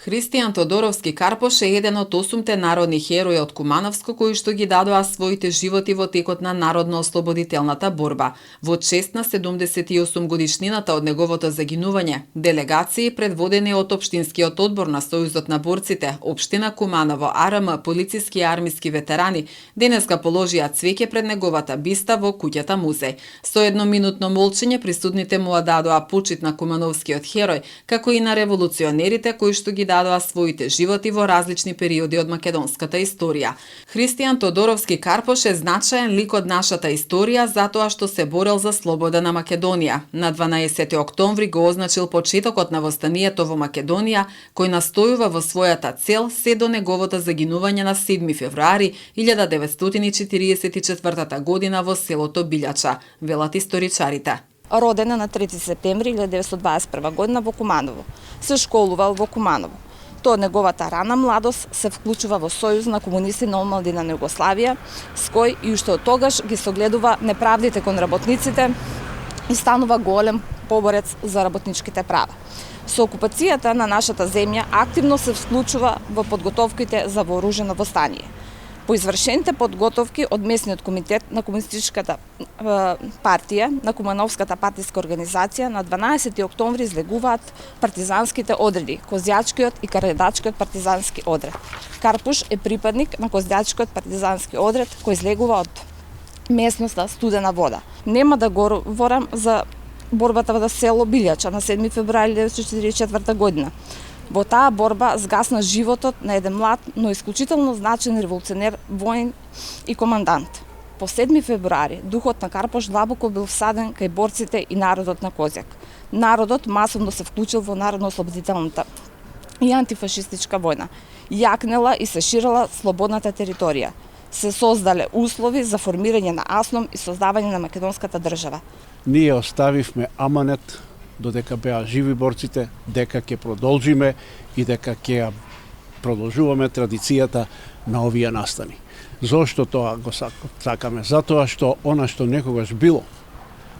Христијан Тодоровски Карпош е еден од 8 народни херои од Кумановско кои што ги дадоа своите животи во текот на народно-ослободителната борба. Во чест на 78 годишнината од неговото загинување, делегации предводени од Општинскиот одбор на Сојузот на борците, Општина Куманово, АРМ, полициски и армиски ветерани, денеска положија цвеќе пред неговата биста во куќата музеј. Со едноминутно молчење присутните му дадоа почит на кумановскиот херој, како и на револуционерите кои што ги дадоа своите животи во различни периоди од македонската историја. Христијан Тодоровски Карпош е значаен лик од нашата историја затоа што се борел за слобода на Македонија. На 12 октомври го означил почетокот на востанието во Македонија, кој настојува во својата цел се до неговото загинување на 7 февруари 1944 година во селото Билјача, велат историчарите. Родена на 3 септември 1921 година во Куманово. Се школувал во Куманово. Тоа неговата рана младост се вклучува во Сојуз на комунисти на омладина на Југославија, с кој и уште од тогаш ги согледува неправдите кон работниците и станува голем поборец за работничките права. Со окупацијата на нашата земја активно се вклучува во подготовките за вооружено востание. По извршените подготовки од местниот комитет на комунистичката партија, на Кумановската партиска организација, на 12 октомври излегуваат партизанските одреди, Козјачкиот и Каредачкиот партизански одред. Карпуш е припадник на Козјачкиот партизански одред кој излегува од местноста Студена вода. Нема да говорам за борбата во село Билјача на 7 февруари 1944 година. Во таа борба згасна животот на еден млад, но исклучително значен револуционер, воин и командант. По 7 февруари духот на Карпош длабоко бил всаден кај борците и народот на Козјак. Народот масовно се вклучил во народно-ослободителната и антифашистичка војна. Јакнела и се ширила слободната територија. Се создале услови за формирање на АСНОМ и создавање на македонската држава. Ние оставивме аманет додека беа живи борците, дека ќе продолжиме и дека ќе продолжуваме традицијата на овие настани. Зошто тоа го сакаме? Затоа што она што некогаш било,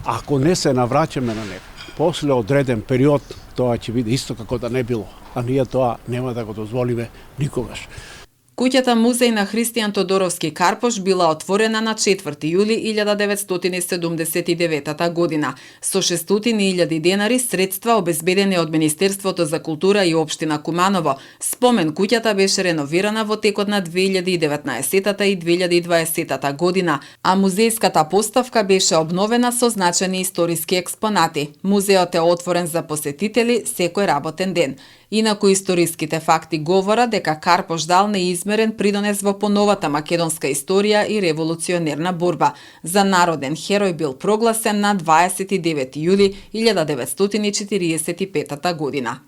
ако не се навраќаме на него, после одреден период, тоа ќе биде исто како да не било, а ние тоа нема да го дозволиме никогаш. Куќата музеј на Христијан Тодоровски Карпош била отворена на 4 јули 1979 година со 600.000 денари средства обезбедени од Министерството за култура и Општина Куманово. Спомен куќата беше реновирана во текот на 2019 и 2020 година, а музејската поставка беше обновена со значени историски експонати. Музеот е отворен за посетители секој работен ден. Инаку историските факти говорат дека Карпош дал неизмерен придонес во поновата македонска историја и револуционерна борба. За народен херој бил прогласен на 29 јули 1945 година.